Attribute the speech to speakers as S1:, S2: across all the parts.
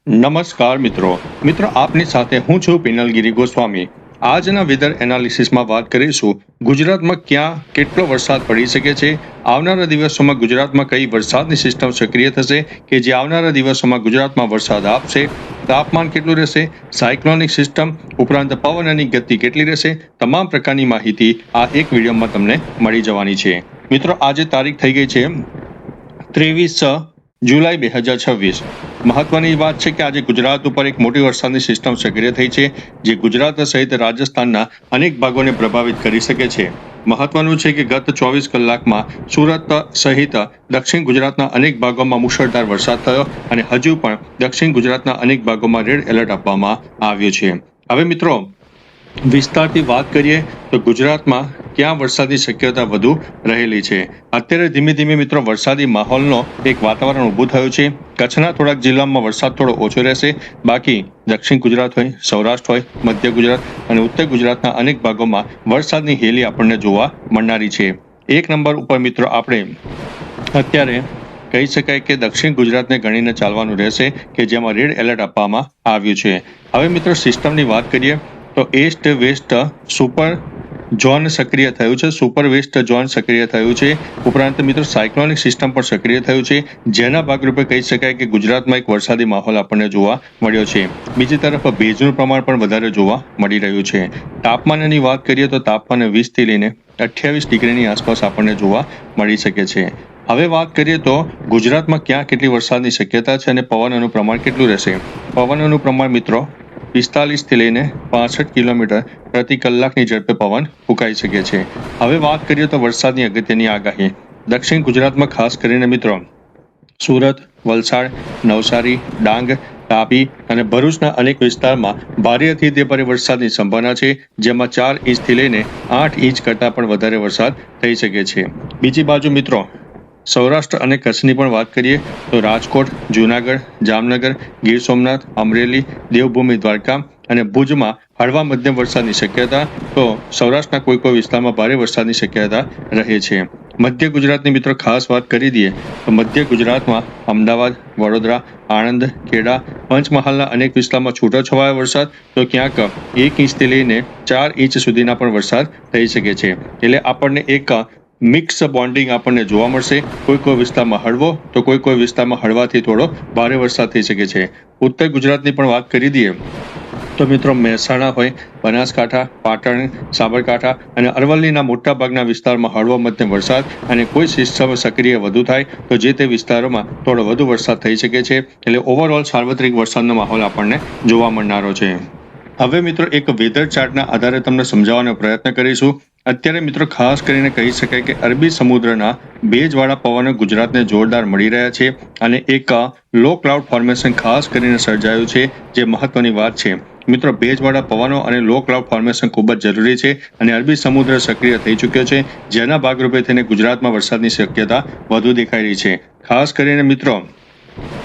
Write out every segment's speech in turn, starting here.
S1: નમસ્કાર મિત્રો આપની સાથે હું છું પિનલગીરી ગોસ્વામી। આજના વેધર એનાલિસિસમાં વાત કરીશું ગુજરાતમાં ક્યાં કેટલો વરસાદ પડી શકે છે, આવનારા દિવસોમાં ગુજરાતમાં કઈ વરસાદની સિસ્ટમ સક્રિય થશે કે જે આવનારા દિવસોમાં ગુજરાતમાં વરસાદ આપશે, તાપમાન કેટલું રહેશે, સાયક્લોનિક સિસ્ટમ ઉપરાંત પવનની ગતિ કેટલી રહેશે, તમામ પ્રકારની માહિતી આ એક વિડીયોમાં તમને મળી જવાની છે। મિત્રો આજે તારીખ થઈ ગઈ છે 23 જુલાઈ 2026। મહત્વની વાત છે કે આજે ગુજરાત ઉપર એક મોટી વરસાદની સિસ્ટમ સક્રિય થઈ છે જે ગુજરાત સહિત રાજસ્થાનના અનેક ભાગોને પ્રભાવિત કરી શકે છે। મહત્વનું છે કે ગત 24 કલાકમાં સુરત સહિત દક્ષિણ ગુજરાતના અનેક ભાગોમાં મુશળધાર વરસાદ થયો અને હજુ પણ દક્ષિણ ગુજરાતના અનેક ભાગોમાં રેડ એલર્ટ આપવામાં આવ્યું છે। હવે મિત્રો વિસ્તારથી વાત કરીએ તો ગુજરાતમાં ક્યાં વરસાદની શક્યતા વધુ રહેલી છે। અત્યારે ધીમે ધીમે મિત્રો વરસાદી માહોલનો એક વાતાવરણ ઊભું થયું છે। કચ્છના થોડાક જિલ્લામાં વરસાદ થોડો ઓછો રહેશે, બાકી દક્ષિણ ગુજરાત હોય, સૌરાષ્ટ્ર હોય, મધ્ય ગુજરાત અને ઉત્તર ગુજરાતના અનેક ભાગોમાં વરસાદની હેલી આપણને જોવા મળનારી છે। એક નંબર ઉપર મિત્રો આપણે અત્યારે કહી શકાય કે દક્ષિણ ગુજરાતને ગણીને ચાલવાનું રહેશે કે જેમાં રેડ એલર્ટ આપવામાં આવ્યું છે। હવે મિત્રો સિસ્ટમની વાત કરીએ તો ઈસ્ટ વેસ્ટ સુપર ઝોન સક્રિય થયું છે, સુપર વેસ્ટ ઝોન સક્રિય થયું છે। ઉપરાંત મિત્રો સાયક્લોનિક સિસ્ટમ પણ સક્રિય થયું છે, જેના ભાગરૂપે કહી શકાય કે ગુજરાતમાં એક વરસાદી માહોલ આપણને જોવા મળ્યો છે। બીજી તરફ ભેજનું પ્રમાણ પણ વધારે જોવા મળી રહ્યું છે। તાપમાનની વાત કરીએ તો તાપમાન 20 થી લઈને 28 ડિગ્રીની આસપાસ આપણને જોવા મળી શકે છે। હવે વાત કરીએ તો ગુજરાતમાં ક્યાં કેટલી વરસાદની શક્યતા છે અને પવનનું પ્રમાણ કેટલું રહેશે। પવનનું પ્રમાણ મિત્રો 45 થી લઈને 65 કિલોમીટર પ્રતિ કલાકની ઝડપે પવન ફૂંકાઈ શકે છે। હવે વાત કરીએ તો વરસાદની અગત્યની આગાહી દક્ષિણ ગુજરાતમાં ખાસ કરીને મિત્રો સુરત, વલસાડ, નવસારી, ડાંગ, તાપી અને ભરૂચના અનેક વિસ્તારમાં ભારે અતિ ભારે વરસાદની સંભાવના છે, જેમાં 4 ઇંચથી લઈને 8 ઇંચ કરતાં પણ વધારે વરસાદ થઈ શકે છે। બીજી બાજુ મિત્રો સૌરાષ્ટ્ર અને કચ્છની પણ વાત કરીએ તો રાજકોટ, જૂનાગઢ, જામનગર, ગીર સોમનાથ, અમરેલી, દેવભૂમિ દ્વારકા અને ભુજમાં હળવા મધ્યમ વરસાદની શક્યતા, તો સૌરાષ્ટ્રના કોઈ વિસ્તારમાં ભારે વરસાદની શક્યતા રહે છે। મધ્ય ગુજરાતની મિત્રો ખાસ વાત કરી દઈએ તો મધ્ય ગુજરાતમાં અમદાવાદ, વડોદરા, આણંદ, ખેડા, પંચમહાલના અનેક વિસ્તારમાં છૂટોછવાયો વરસાદ, તો ક્યાંક 1 ઇંચથી લઈને 4 ઇંચ સુધીના પણ વરસાદ થઈ શકે છે। એટલે આપણને એક મિક્સ બોન્ડિંગ આપણને જોવા મળશે, કોઈ વિસ્તારમાં હળવો તો કોઈ વિસ્તારમાં હળવાથી થોડો ભારે વરસાદ થઈ શકે છે। ઉત્તર ગુજરાતની પણ વાત કરી દઈએ તો મિત્રો મહેસાણા હોય, બનાસકાંઠા, પાટણ, સાબરકાંઠા અને અરવલ્લીના મોટા ભાગના વિસ્તારમાં હળવો મધ્યમ વરસાદ અને કોઈ સિસ્ટમ સક્રિય વધુ થાય તો જે તે વિસ્તારોમાં થોડો વધુ વરસાદ થઈ શકે છે। એટલે ઓવરઓલ સાર્વત્રિક વરસાદનો માહોલ આપણને જોવા મળનારો છે। હવે મિત્રો એક વેધર ચાર્ટના આધારે તમને સમજાવવાનો પ્રયત્ન કરીશું। અત્યારે મિત્રો ખાસ કરીને કહી શકાય કે અરબી સમુદ્રના ભેજવાળા પવનો ગુજરાતને જોરદાર મળી રહ્યા છે અને એક લો ક્લાઉડ ફોર્મેશન ખાસ કરીને સર્જાયું છે, જે મહત્વની વાત છે। મિત્રો ભેજવાળા પવનો અને લો ક્લાઉડ ફોર્મેશન ખૂબ જ જરૂરી છે અને અરબી સમુદ્ર સક્રિય થઈ ચૂક્યો છે, જેના ભાગરૂપે થઈને ગુજરાતમાં વરસાદની શક્યતા વધુ દેખાઈ રહી છે। ખાસ કરીને મિત્રો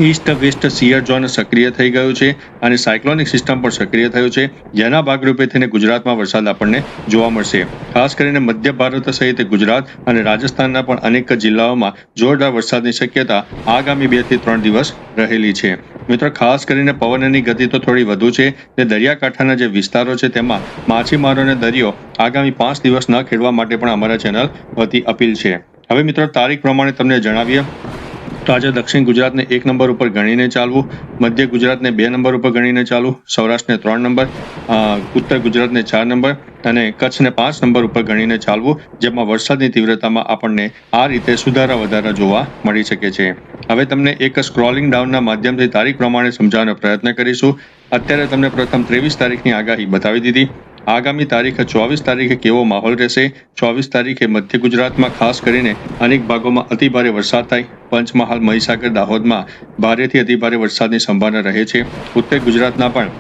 S1: ઈસ્ટ વેસ્ટ શિયર ઝોન સક્રિય થઈ ગયું છે અને સાયક્લોનિક સિસ્ટમ પણ સક્રિય થયું છે, જેના ભાગરૂપે થઈને ગુજરાતમાં વરસાદ આપણને જોવા મળશે। ખાસ કરીને મધ્ય ભારત સહિત ગુજરાત અને રાજસ્થાનના પણ અનેક જિલ્લાઓમાં જોરદાર વરસાદની શક્યતા આગામી 2 થી 3 દિવસ રહેલી છે। મિત્રો ખાસ કરીને પવનની ગતિ તો થોડી વધુ છે, તે દરિયાકાંઠાના જે વિસ્તારો છે તેમાં માછીમારોને દરિયો આગામી 5 દિવસ ન ખેડવા માટે પણ અમારા ચેનલ વતી અપીલ છે। હવે મિત્રો તારીખ પ્રમાણે તમને જણાવીએ તો આજે દક્ષિણ ગુજરાતને 1 નંબર ઉપર ગણીને ચાલવું, મધ્ય ગુજરાતને 2 નંબર ઉપર ગણીને ચાલવું, સૌરાષ્ટ્રને 3 નંબર, ઉત્તર ગુજરાતને 4 નંબર અને કચ્છને 5 નંબર ઉપર ગણીને ચાલવું, જેમાં વરસાદની તીવ્રતામાં આપણને આ રીતે સુધારા વધારા જોવા મળી શકે છે। હવે તમને એક સ્ક્રોલિંગ ડાઉનના માધ્યમથી તારીખ પ્રમાણે સમજાવવાનો પ્રયત્ન કરીશું। અત્યારે તમને પ્રથમ 23 તારીખની આગાહી બતાવી દીધી। આગામી તારીખ 24 તારીખે કેવો માહોલ રહેશે। 24 તારીખે મધ્ય ગુજરાતમાં ખાસ કરીને અનેક ભાગોમાં અતિભારે વરસાદ થાય, પંચમહાલ, મહીસાગર, દાહોદમાં ભારેથી અતિભારે વરસાદની સંભાવના રહે છે। ઉત્તર ગુજરાતના પણ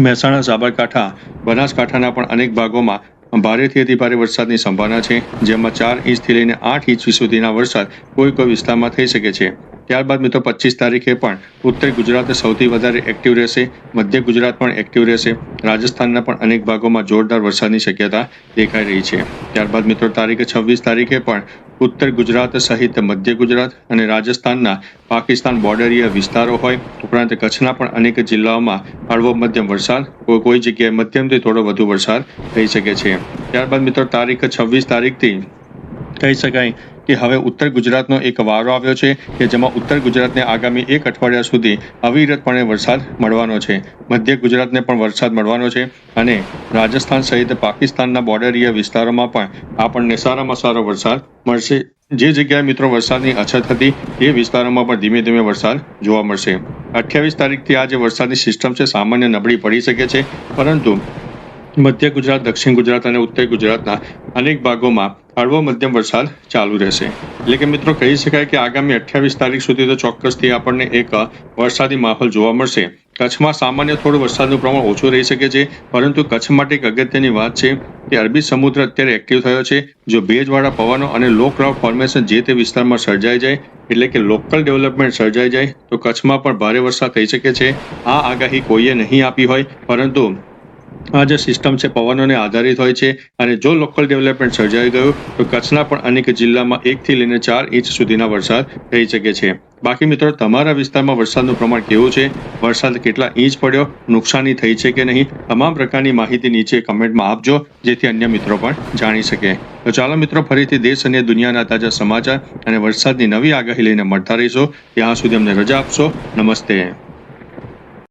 S1: મહેસાણા, સાબરકાંઠા, બનાસકાંઠાના પણ અનેક ભાગોમાં ભારેથી અતિભારે વરસાદની સંભાવના છે, જેમાં 4 ઇંચથી લઈને 8 ઇંચ સુધીના વરસાદ કોઈ વિસ્તારમાં થઈ શકે છે। ત્યારબાદ મિત્રો 25 તારીખે પણ ઉત્તર ગુજરાત સૌથી વધારે એક્ટિવ રહેશે, મધ્ય ગુજરાત પણ એક્ટિવ રહેશે, રાજસ્થાનના પણ અનેક ભાગોમાં જોરદાર વરસાદની શક્યતા દેખાઈ રહી છે. ત્યારબાદ મિત્રો તારીખ 26 તારીખે પણ ઉત્તર ગુજરાત સહિત મધ્ય ગુજરાત અને રાજસ્થાનના પાકિસ્તાન બોર્ડરીય વિસ્તારો હોય ઉપરાંત કચ્છના પણ અનેક જિલ્લાઓમાં હળવો મધ્યમ વરસાદ, કોઈ જગ્યાએ મધ્યમથી થોડો વધુ વરસાદ થઈ શકે છે. ત્યારબાદ મિત્રો તારીખ 26 તારીખથી કહી શકાય કે હવે ઉત્તર ગુજરાતનો એક વારો આવ્યો છે કે જેમાં ઉત્તર ગુજરાતને આગામી એક અઠવાડિયા સુધી અવિરતપણે વરસાદ મળવાનો છે, મધ્ય ગુજરાતને પણ વરસાદ મળવાનો છે અને રાજસ્થાન સહિત પાકિસ્તાનના બોર્ડરીય વિસ્તારોમાં પણ આપણને સારામાં સારો વરસાદ મળશે. જે જગ્યાએ મિત્રો વરસાદની અછત હતી એ વિસ્તારોમાં પણ ધીમે ધીમે વરસાદ જોવા મળશે. 28 તારીખથી આ જે વરસાદની સિસ્ટમ છે સામાન્ય નબળી પડી શકે છે, પરંતુ મધ્ય ગુજરાત, દક્ષિણ ગુજરાત અને ઉત્તર ગુજરાતના અનેક ભાગોમાં હળવો મધ્યમ વરસાદ ચાલુ રહેશે. એટલે કે મિત્રો કહી શકાય કે આગામી 28 તારીખ સુધી તો ચોક્કસથી આપણને એક વરસાદી માહોલ જોવા મળશે. કચ્છમાં સામાન્ય થોડું વરસાદનું પ્રમાણ ઓછું રહી શકે છે, પરંતુ કચ્છ માટે એક અગત્યની વાત છે કે અરબી સમુદ્ર અત્યારે એક્ટિવ થયો છે. જો ભેજવાળા પવનો અને લો ક્લાઉડ ફોર્મેશન જે તે વિસ્તારમાં સર્જાઈ જાય, એટલે કે લોકલ ડેવલપમેન્ટ સર્જાઈ જાય, તો કચ્છમાં પણ ભારે વરસાદ થઈ શકે છે. આ આગાહી કોઈએ નહીં આપી હોય, પરંતુ આ જે સિસ્ટમ છે પવનોને આધારિત હોય છે અને જો લોકલ ડેવલપમેન્ટ સર્જાઈ ગયું તો કચ્છના પણ અનેક જિલ્લામાં 1 થી લઈને 4 ઇંચ સુધીના વરસાદ થઈ શકે છે. બાકી મિત્રો તમારા વિસ્તારમાં વરસાદનું પ્રમાણ કેવું છે, વરસાદ કેટલા ઇંચ પડ્યો, નુકસાની થઈ છે કે નહીં, તમામ પ્રકારની માહિતી નીચે કમેન્ટમાં આપજો જેથી અન્ય મિત્રો પણ જાણી શકે. તો ચાલો મિત્રો ફરીથી દેશ અને દુનિયાના તાજા સમાચાર અને વરસાદની નવી આગાહી લઈને મળતા રહીશું. ત્યાં સુધી અમને રજા આપશો. નમસ્તે.